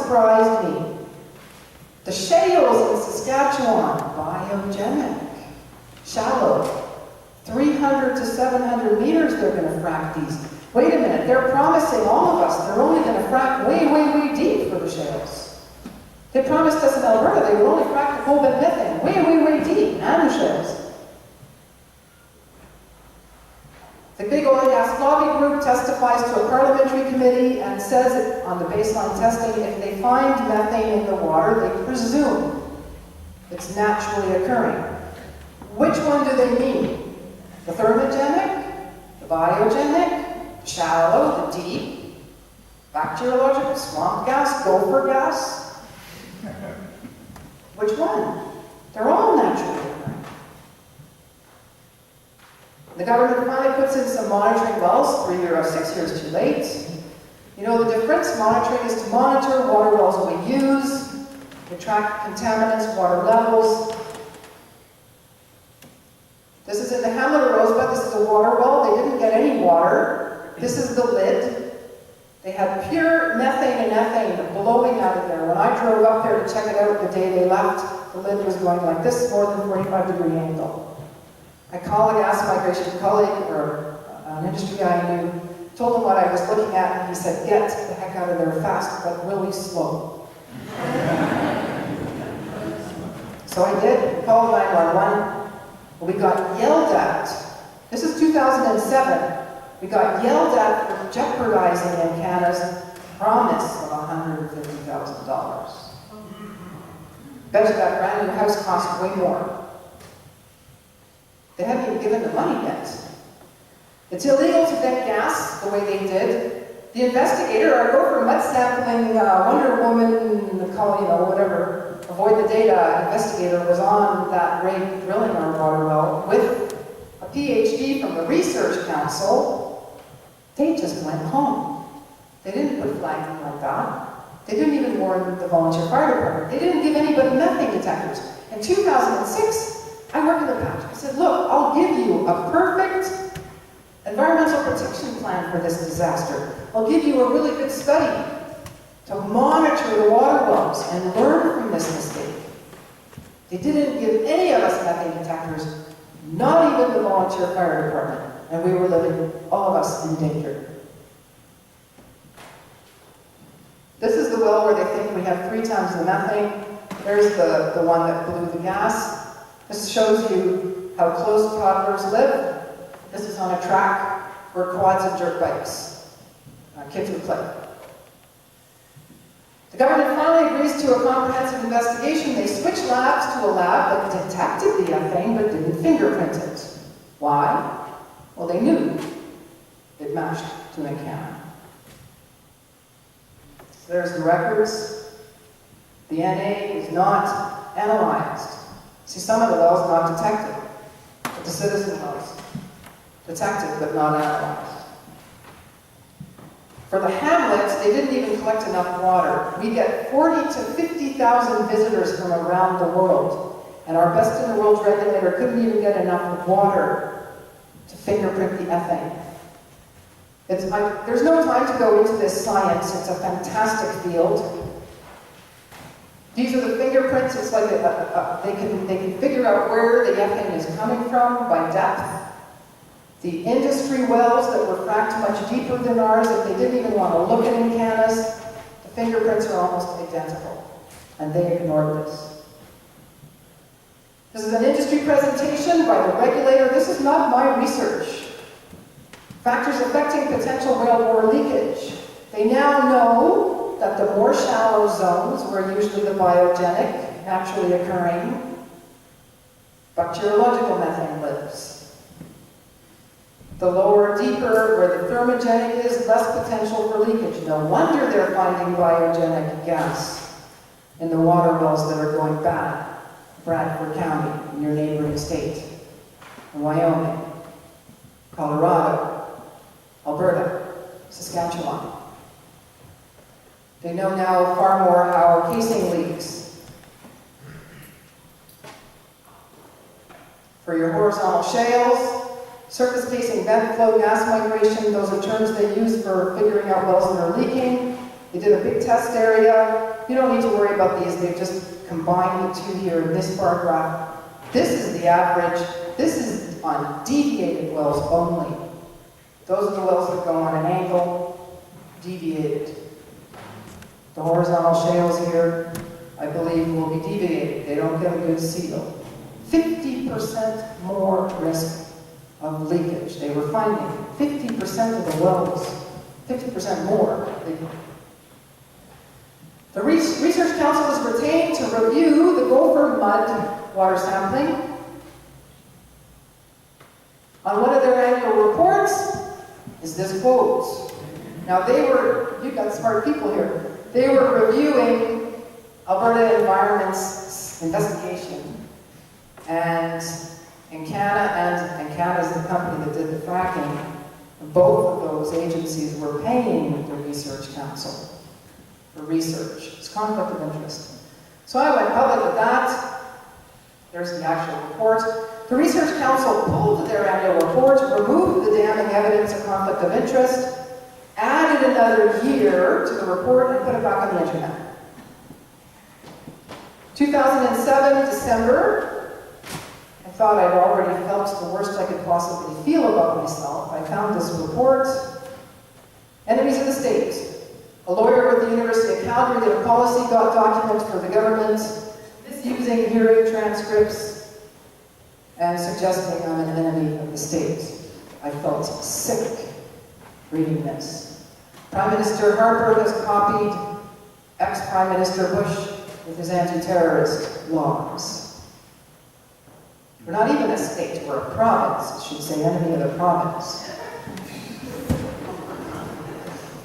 surprised me. The shales in Saskatchewan, biogenic, shallow, 300 to 700 meters they're going to frack these. Wait a minute, they're promising all of us they're only going to frack way, way, way deep for the shales. They promised us in Alberta they would only frack the coal bed methane way, way, way deep, and the shales. The big oil and gas lobby group testifies to a parliamentary committee and says it on the baseline testing, if they find methane in the water, they presume it's naturally occurring. Which one do they mean? The thermogenic, the biogenic, the shallow, the deep, bacteriological, swamp gas, gopher gas? Which one? They're all naturally occurring. The government finally puts in some monitoring wells, 3 or 6 years too late. You know, the difference, monitoring is to monitor water wells we use, to track contaminants, water levels. This is in the Hamlet of Rosebud. This is a water well. They didn't get any water. This is the lid. They had pure methane and ethane blowing out of there. When I drove up there to check it out the day they left, the lid was going like this, more than 45-degree angle. I called a gas migration colleague, or an industry guy I knew, told him what I was looking at, and he said, get the heck out of there fast, but really slow. So I did, called 911. We got yelled at. This is 2007. We got yelled at for jeopardizing Encana's promise of $150,000. Bet you that brand new house cost way more. They haven't even given the money yet. It's illegal to vent gas the way they did. The investigator, our gopher mud sampling Wonder Woman, call, you know, whatever, avoid the data investigator was on that rig drilling our water well with a PhD from the Research Council. They just went home. They didn't put flagging like that. They didn't even warn the volunteer fire department. They didn't give anybody methane detectors. In 2006, I worked in the patch. I said, look, I'll give you a perfect environmental protection plan for this disaster. I'll give you a really good study to monitor the water wells and learn from this mistake. They didn't give any of us methane detectors, not even the volunteer fire department, and we were living, all of us, in danger. This is the well where they think we have 3 times the methane. There's the one that blew the gas. This shows you how close toddlers live. This is on a track where quads and dirt bikes, kids would play. The government finally agrees to a comprehensive investigation. They switched labs to a lab that detected the ethane but didn't fingerprint it. Why? Well, they knew it matched to Encana. So there's the records. The NA is not analyzed. See, some of the wells not detected, but the citizen wells detected but not analyzed. For the hamlets, they didn't even collect enough water. We get 40 to 50,000 visitors from around the world, and our best in the world regulator couldn't even get enough water to fingerprint the ethane. There's no time to go into this science. It's a fantastic field. These are the fingerprints. It's like they can figure out where the ethane is coming from by depth. The industry wells that were fracked much deeper than ours, if they didn't even want to look at Encana's, the fingerprints are almost identical. And they ignored this. This is an industry presentation by the regulator. This is not my research. Factors affecting potential whalebore leakage. They now know that the more shallow zones, where usually the biogenic, naturally occurring, bacteriological methane lives. The lower, deeper, where the thermogenic is, less potential for leakage. No wonder they're finding biogenic gas in the water wells that are going bad. Bradford County, in your neighboring state, in Wyoming, Colorado, Alberta, Saskatchewan. They know now far more how our casing leaks. For your horizontal shales, surface casing vent flow gas migration, those are terms they use for figuring out wells that are leaking. They did a big test area. You don't need to worry about these. They've just combined the two here in this bar graph. This is the average. This is on deviated wells only. Those are the wells that go on an angle, deviated. The horizontal shales here, I believe, will be deviated. They don't get a good seal. 50% more risk of leakage. They were finding 50% of the wells, 50% more. The Research Council is retained to review the Gopher Mud water sampling. On one of their annual reports is this quote. Now you've got smart people here. They were reviewing Alberta Environment's investigation. And Encana is the company that did the fracking. Both of those agencies were paying the Research Council for research. It's conflict of interest. So I went public with that. There's the actual report. The Research Council pulled their annual report, removed the damning evidence of conflict of interest, added another year to the report, and put it back on the internet. 2007, December, I thought I'd already felt the worst I could possibly feel about myself. I found this report, Enemies of the State. A lawyer with the University of Calgary did a policy document for the government, misusing hearing transcripts and suggesting I'm an enemy of the state. I felt sick reading this. Prime Minister Harper has copied ex-Prime Minister Bush with his anti-terrorist laws. We're not even a state, we're a province. It should say enemy of the province.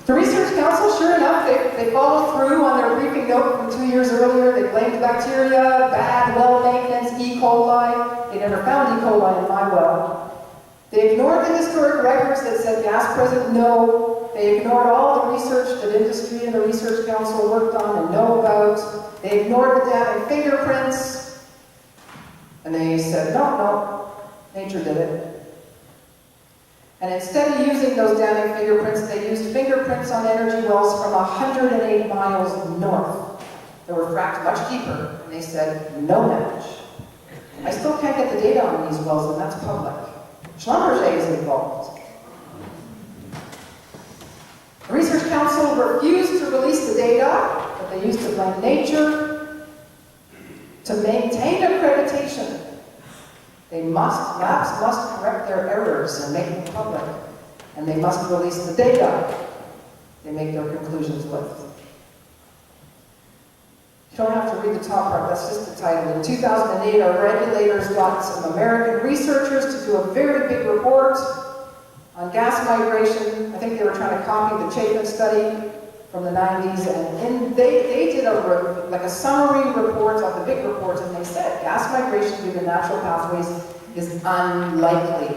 The Research Council, sure enough, they followed through on their briefing note from 2 years earlier. They blamed bacteria, bad well maintenance, E. coli. They never found E. coli in my well. They ignored the historic records that said gas present, no. They ignored all the research that industry and the Research Council worked on and know about. They ignored the damning fingerprints. And they said, no, nature did it. And instead of using those damning fingerprints, they used fingerprints on energy wells from 108 miles north that were fracked much deeper, and they said, no match. I still can't get the data on these wells, and that's public. Schlumberger is involved. The Research Council refused to release the data, but they used to blame nature to maintain accreditation. Labs must correct their errors and make them public, and they must release the data they make their conclusions with. You don't have to read the top part, that's just the title. In 2008, our regulators got some American researchers to do a very big report on gas migration. I think they were trying to copy the Chapin study from the 90s, and they did a summary report of the big report, and they said gas migration due to natural pathways is unlikely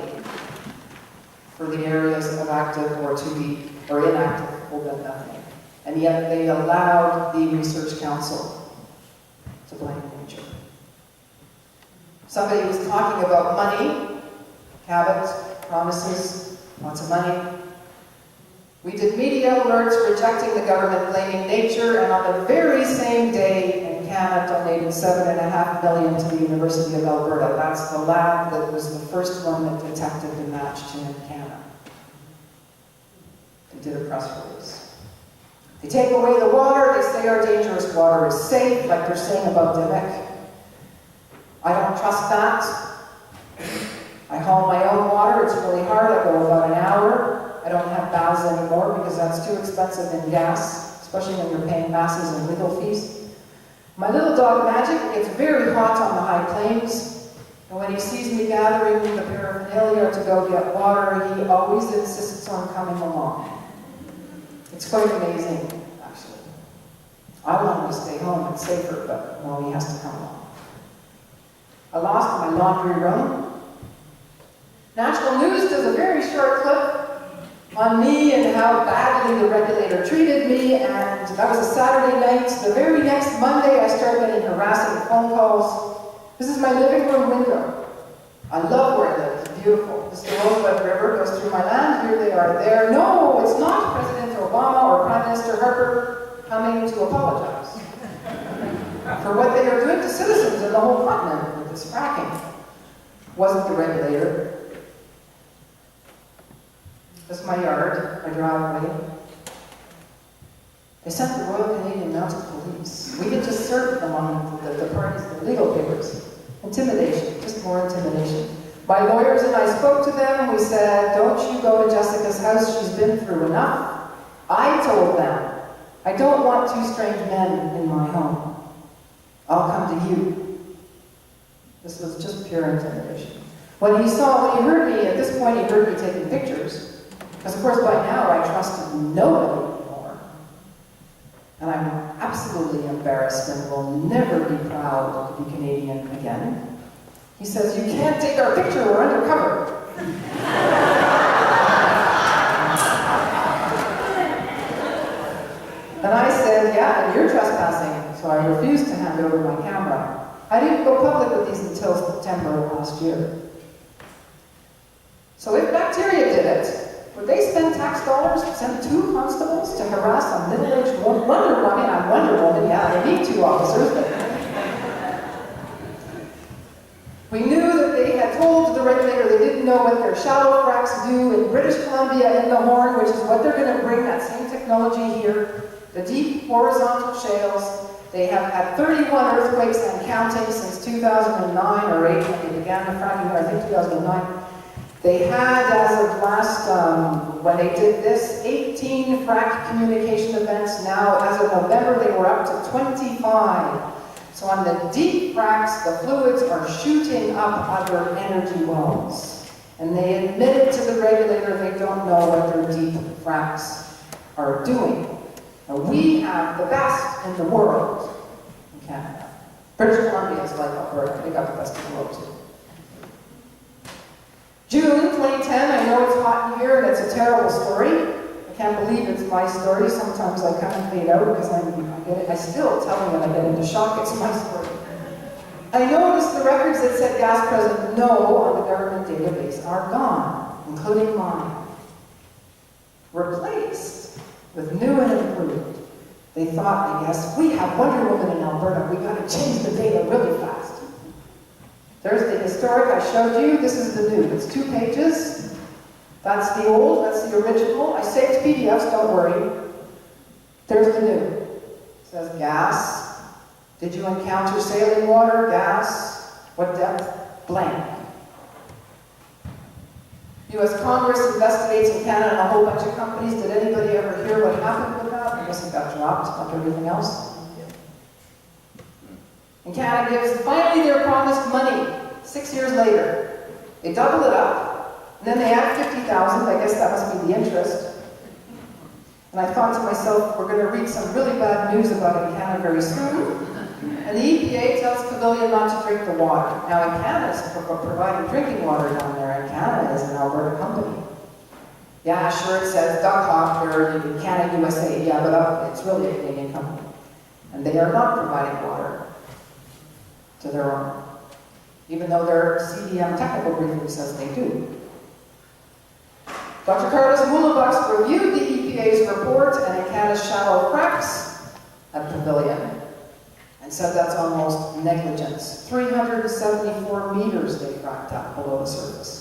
for the areas of active or inactive will then nothing. And yet they allowed the Research Council to blame nature. Somebody was talking about money, habits, promises, lots of money. We did media alerts rejecting the government, blaming nature, and on the very same day, Encana donated $7.5 million to the University of Alberta. That's the lab that was the first one that detected the match to Encana. They did a press release. They take away the water, they say our dangerous water is safe, like they're saying about Dimmick. I don't trust that. I haul my own water, it's really hard, I go about an hour. I don't have baths anymore because that's too expensive in gas, especially when you're paying masses and legal fees. My little dog Magic gets very hot on the high plains, and when he sees me gathering the paraphernalia to go get water, he always insists on coming along. It's quite amazing, actually. I want him to stay home, it's safer, but no, he has to come along. I lost my laundry room. National News does a very short clip on me and how badly the regulator treated me, and that was a Saturday night. The very next Monday, I started getting harassing phone calls. This is my living room window. I love where I live, it's beautiful. This is the Rosebud River, goes through my land, here they are there. No, it's not President Obama or Prime Minister Harper. coming to apologize for what they are doing to citizens in the whole continent with this fracking. Wasn't the regulator. This is my yard, my driveway. They sent the Royal Canadian Mounted Police. We had just served them on the parties, the legal papers. Intimidation, just more intimidation. My lawyers and I spoke to them. We said, don't you go to Jessica's house. She's been through enough. I told them, I don't want two strange men in my home. I'll come to you. This was just pure intimidation. When he heard me, at this point he heard me taking pictures, because of course by now I trusted nobody anymore. And I'm absolutely embarrassed and will never be proud to be Canadian again. He says, you can't take our picture, we're undercover. And I said, yeah, and you're trespassing, so I refused to hand over my camera. I didn't go public with these until September of last year. So if bacteria did it, would they spend tax dollars to send 2 constables to harass a middle-aged Wonder Woman? I'm Wonder Woman, yeah, they need 2 officers, but... We knew that they had told the regulator they didn't know what their shallow fracks do in British Columbia in the Horn, which is what they're going to bring that same technology here. The deep horizontal shales. They have had 31 earthquakes and counting since 2009 or 8 when they began the fracking, I think 2009. They had, as of last, when they did this, 18 frac communication events. Now, as of November, they were up to 25. So on the deep fracks, the fluids are shooting up other energy wells. And they admitted to the regulator they don't know what their deep fracks are doing. Now, we have the best in the world in Canada. British Columbia is like Alberta. They got the best in the world too. June 2010, I know it's hot in here and it's a terrible story. I can't believe it's my story. Sometimes I kind of fade out because I still tell me when I get into shock, it's my story. I noticed the records that said gas present no on the government database are gone, including mine. Replaced with new and improved. They thought, I guess, we have Wonder Woman in Alberta, we got to change the data really fast. There's the historic I showed you, this is the new. It's 2 pages. That's the old, that's the original. I saved PDFs, don't worry. There's the new. It says gas. Did you encounter saline water? Gas. What depth? Blank. U.S. Congress investigates in Canada a whole bunch of companies. Did anybody ever hear what happened with that? I guess it got dropped, like everything else. And Canada gives finally their promised money 6 years later. They double it up. And then they add 50,000, I guess that must be the interest. And I thought to myself, we're going to read some really bad news about it in Canada very soon. And the EPA tells Pavilion not to drink the water. Now in Canada, it's providing drinking water down there, and Canada is an Alberta company. Yeah, sure, it says Duck Hawker, Canada, USA, yeah, but it's really a Canadian company. And they are not providing water to their own, even though their CDM technical briefing says they do. Dr. Carlos Mullenbucks reviewed the EPA's report and in Canada's shallow cracks at Pavilion and said that's almost negligence. 374 meters they cracked up below the surface.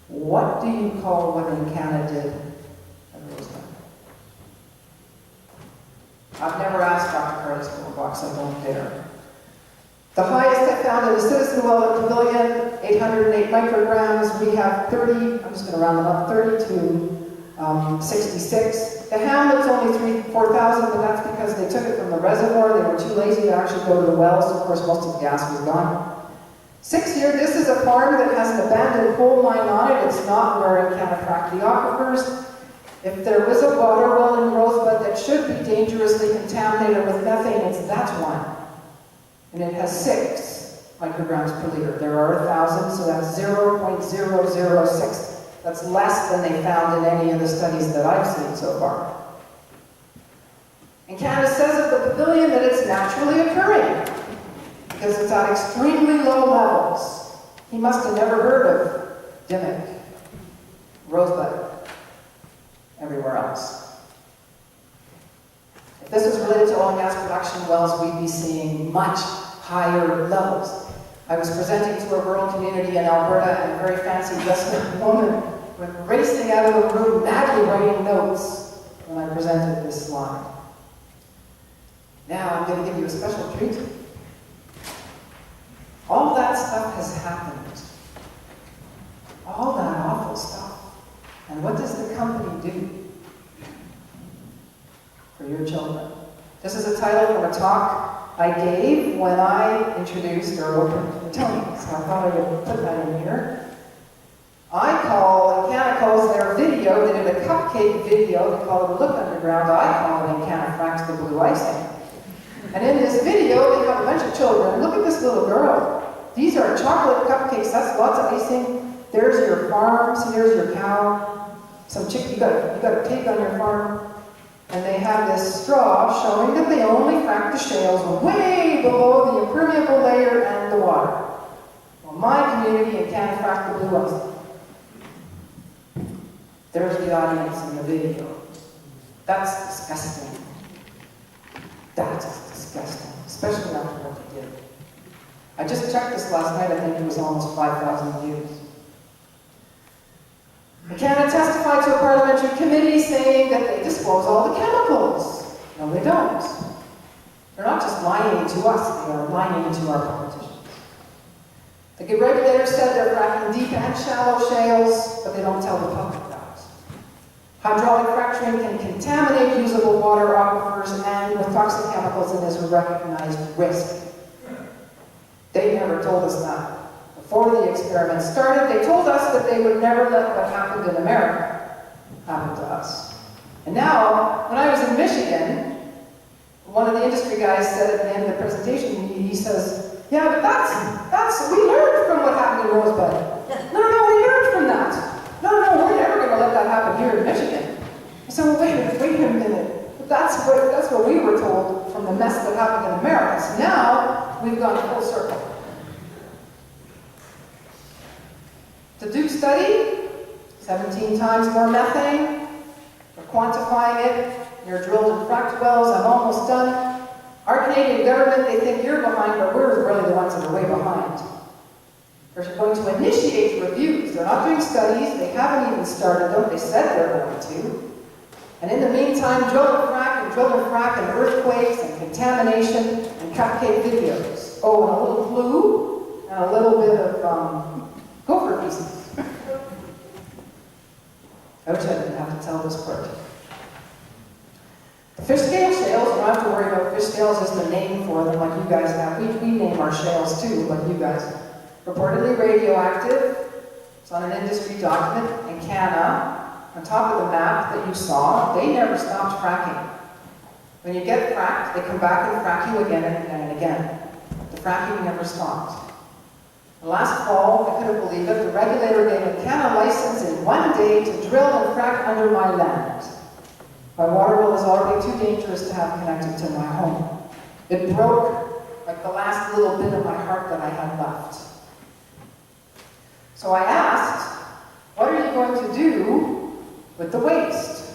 What do you call what in Canada did at Rosemont? I've never asked Dr. Carlos Mullenbucks, I don't dare. The highest I found in a citizen well at Pavilion, 808 micrograms. We have 30, I'm just going to round them up, 32, 66. The Hamlet's only 4,000, but that's because they took it from the reservoir. They were too lazy to actually go to the wells. Of course, most of the gas was gone. 6 year, this is a farm that has an abandoned coal mine on it. It's not where it can attract the aquifers. If there was a water well in Rosebud that should be dangerously contaminated with methane, it's that one. And it has 6 micrograms per liter. There are 1,000, so that's 0.006. That's less than they found in any of the studies that I've seen so far. And Canada says of the Pavilion that it's naturally occurring because it's at extremely low levels. He must have never heard of Dimmock, Rosebud, everywhere else. If this was related to oil and gas production wells, we'd be seeing much higher levels. I was presenting to a rural community in Alberta, and a very fancy dressed woman went racing out of the room, madly writing notes when I presented this slide. Now I'm going to give you a special treat. All that stuff has happened. All that awful stuff. And what does the company do for your children? This is a title from a talk I gave when I introduced or opened the Tony, so I thought I would put that in here. Encana calls their video, they did a cupcake video, they call it a Look Underground. I call it Encana Fracks the Blue Icing. And in this video, they have a bunch of children. Look at this little girl. These are chocolate cupcakes, that's lots of icing. There's your farm, see there's your cow. Some chick, you got a pig on your farm. And they have this straw showing that they only frack the shales way below the impermeable layer and the water. Well, my community in Canada fracked the blue icing. There's the audience in the video. That's disgusting. That's disgusting, especially after what they did. I just checked this last night, I think it was almost 5,000 views. Encana testified to a parliamentary committee saying that they disclose all the chemicals. No, they don't. They're not just lying to us, they are lying to our politicians. The regulator said they're fracking deep and shallow shales, but they don't tell the public that. Hydraulic fracturing can contaminate usable water aquifers and with toxic chemicals and is a recognized risk. They never told us that. Before the experiment started, they told us that they would never let what happened in America happen to us. And now, when I was in Michigan, one of the industry guys said at the end of the presentation, he says, yeah, but that's, we learned from what happened in Rosebud. No, we learned from that. No, we're never going to let that happen here in Michigan. I said, well, wait a minute. But that's what we were told from the mess that happened in America. So now, we've gone full circle. The Duke study, 17 times more methane. We're quantifying it. You're drilled and fracked wells. I'm almost done. Our Canadian government, they think you're behind, but we're really the ones that are way behind. They're going to initiate reviews. They're not doing studies. They haven't even started them. They said they're going to. And in the meantime, drill and frack, and earthquakes, and contamination, and cupcake videos. Oh, and a little flu, and a little bit of gopher pieces. Ouch, I didn't have to tell this part. The fish scale shales, you don't have to worry about fish scales, is the name for them like you guys have. We name our shales too, like you guys. Reportedly radioactive. It's on an industry document. In Canada, on top of the map that you saw, they never stopped fracking. When you get fracked, they come back and frack you again and again and again. The fracking never stopped. Last fall, I couldn't believe it, the regulator gave a Canada license in 1 day to drill and frack under my land. My water well is already too dangerous to have connected to my home. It broke like the last little bit of my heart that I had left. So I asked, what are you going to do with the waste?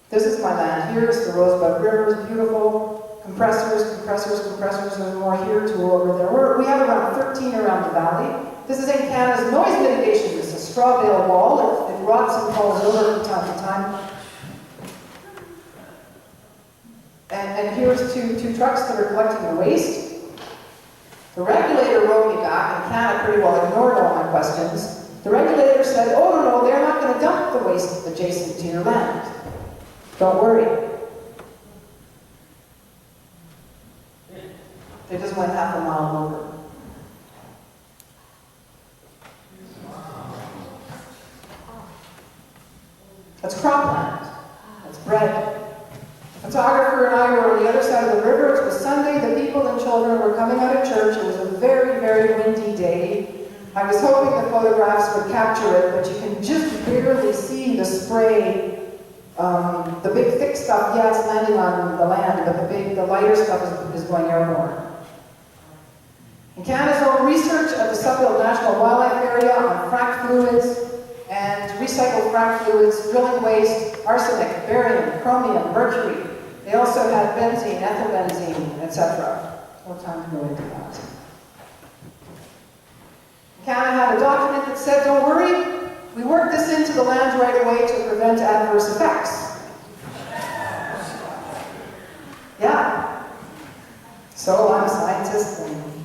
This is my land. Here's the Rosebud River, it's beautiful. Compressors, there's more here, 2 over there. We have around 13 around the valley. This is in Canada's noise mitigation. This is a straw bale wall. It rots and falls over from time to time. And here's two trucks that are collecting the waste. The regulator wrote me back, and Canada pretty well ignored all my questions. The regulator said, oh no, they're not going to dump the waste adjacent to your land. Don't worry. They just went half a mile over. That's cropland. That's bread. The photographer and I were on the other side of the river. It was Sunday. The people and children were coming out of church. It was a very, very windy day. I was hoping the photographs would capture it, but you can just barely see the spray. The big thick stuff, yeah, it's landing on the land, but the lighter stuff is going airborne. In Canada's own research of the Suffield National Wildlife Area on frack fluids and recycled frack fluids, drilling waste, arsenic, barium, chromium, mercury, They also had benzene, ethylbenzene, etc. No time to go into that. Canada had a document that said, don't worry, we worked this into the land right away to prevent adverse effects. Yeah. So I'm a scientist, and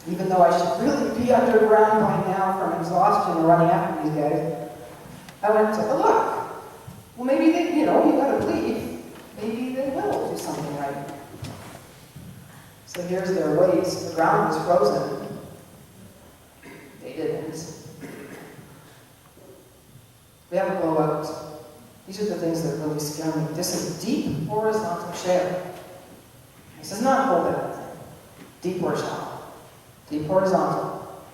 even though I should really be underground by now from exhaustion running after these guys, I went and took a look. Well, maybe they, you gotta believe, maybe they will do something right. So here's their waste. The ground was frozen. They didn't. We have a blowout. These are the things that really scare me. This is deep horizontal shale. This is not cold everything. Deep or shallow. Deep horizontal.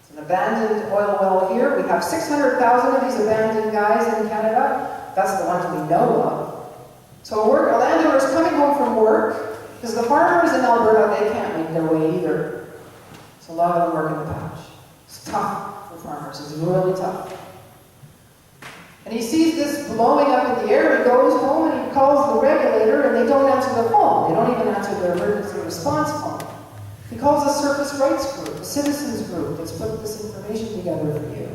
It's an abandoned oil well here. We have 600,000 of these abandoned guys in Canada. That's the ones we know of. So a landowner is coming home from work, because the farmers in Alberta, they can't make their way either. So a lot of them work in the patch. It's tough for farmers. It's really tough. And he sees this blowing up in the air. He goes home and he calls the regulator, and they don't answer the phone. They don't even answer their emergency response phone. He calls a surface rights group, a citizens group that's put this information together for you.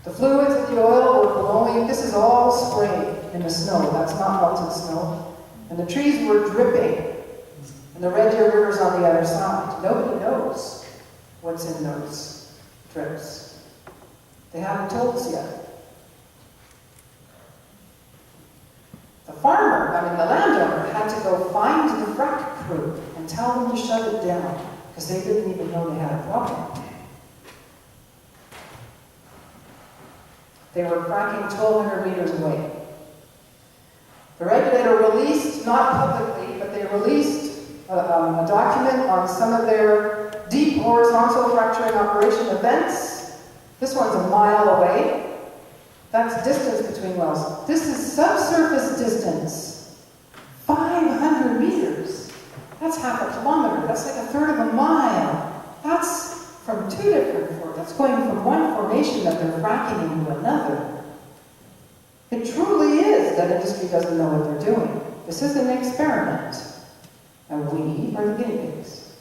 The fluids of the oil were blowing. This is all spray in the snow. That's not melted snow. And the trees were dripping. And the Red Deer River's on the other side. Nobody knows what's in those drips. They haven't told us yet. The the landowner had to go find the frack crew and tell them to shut it down, because they didn't even know they had a problem. They were fracking 1,200 meters away. The regulator released, not publicly, but they released a document on some of their deep horizontal fracturing operation events. This one's a mile away. That's distance between wells. This is subsurface distance. 500 meters. That's half a kilometer. That's like a third of a mile. That's from two different formations. That's going from one formation that they're fracking into another. It truly is that industry doesn't know what they're doing. This is an experiment. And we are the guinea pigs.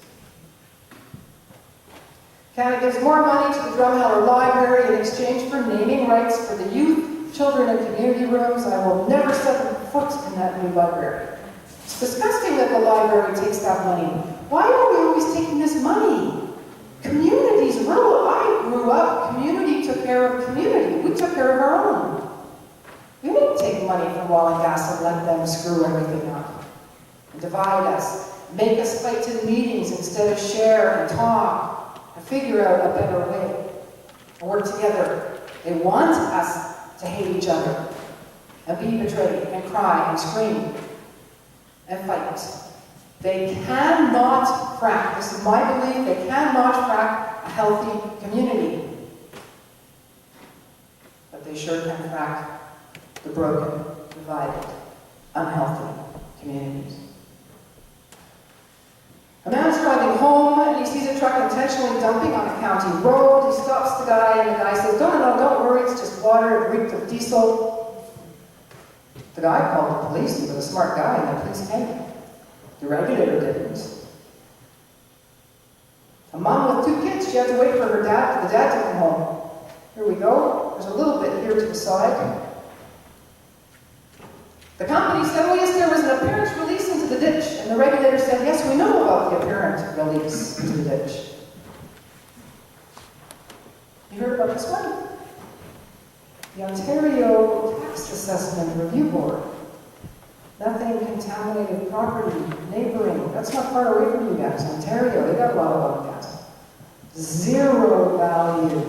Canada gives more money to the Drumheller Library in exchange for naming rights for the youth, children, and community rooms. I will never set foot in that new library. It's disgusting that the library takes that money. Why are we always taking this money? Communities, I grew up, community took care of community. We took care of our own. We didn't take money from oil and gas and let them screw everything up. And divide us, make us fight in meetings instead of share and talk, and figure out a better way, and work together. They want us to hate each other, and be betrayed, and cry, and scream, and fight. They cannot frack, this is my belief, they cannot frack a healthy community. But they sure can frack the broken, divided, unhealthy communities. A man's driving home and he sees a truck intentionally dumping on a county road. He stops the guy and the guy says, no, don't worry, it's just water, it reeked of diesel. The guy called the police, he was a smart guy, and the police came. The regulator didn't. A mom with 2 kids, she had to wait for the dad to come home. Here we go. There's a little bit here to the side. The company said, oh yes, there was an appearance release into the ditch. And the regulator said, yes, we know about the apparent release into the ditch. You heard about this one? The Ontario Tax Assessment Review Board. Nothing contaminated property, neighboring. That's not far away from you guys. Ontario, they got a lot of oil and gas. Zero value.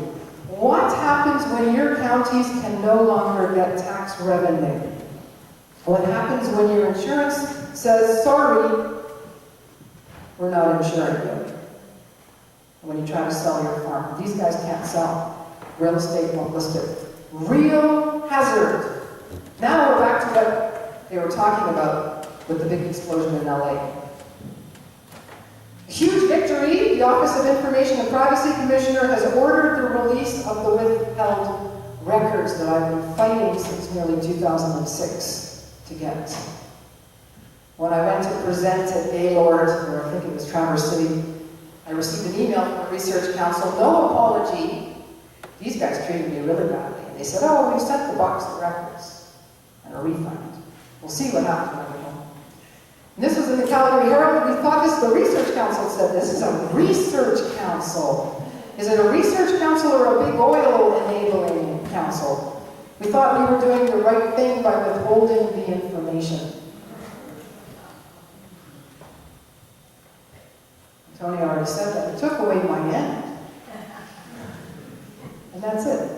What happens when your counties can no longer get tax revenue? What happens when your insurance says, sorry, we're not insuring you? When you try to sell your farm. These guys can't sell. Real estate won't list it. Real hazard. Now we're back to what they were talking about with the big explosion in LA. A huge victory. The Office of Information and Privacy Commissioner has ordered the release of the withheld records that I've been fighting since nearly 2006 to get. When I went to present at Gaylord, or I think it was Traverse City, I received an email from the Research Council, no apology. These guys treated me really badly. And they said, oh, we sent the box of records and a refund. We'll see what happens when I get home. And this was in the Calgary Herald. We thought this, the Research Council said this is a Research Council. Is it a Research Council or a big oil enabling council? We thought we were doing the right thing by withholding the information. Tony already said that. It took away my end. And that's it.